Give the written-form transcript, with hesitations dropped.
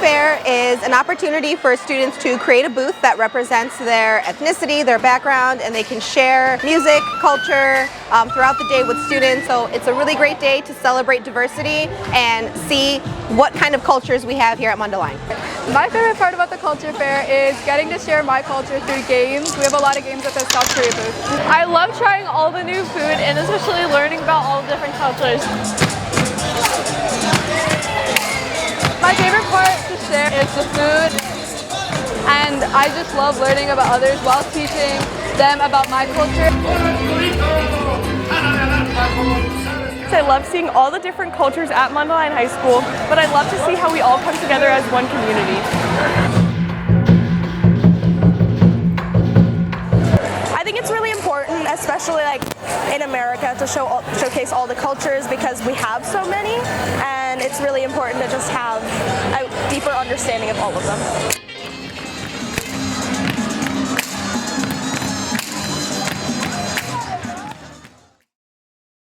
fair is an opportunity for students to create a booth that represents their ethnicity, their background, and they can share music, culture throughout the day with students. So it's a really great day to celebrate diversity and see what kind of cultures we have here at Mundelein. My favorite part about the culture fair is getting to share my culture through games. We have a lot of games at the South Korea booth. I love trying all the new food and especially learning about all the different cultures. My favorite part to share is the food, and I just love learning about others while teaching them about my culture. I love seeing all the different cultures at Mundelein High School, but I love to see how we all come together as one community. I think it's really important, especially like in America, to showcase all the cultures because we have so many, and it's really important to just have a deeper understanding of all of them.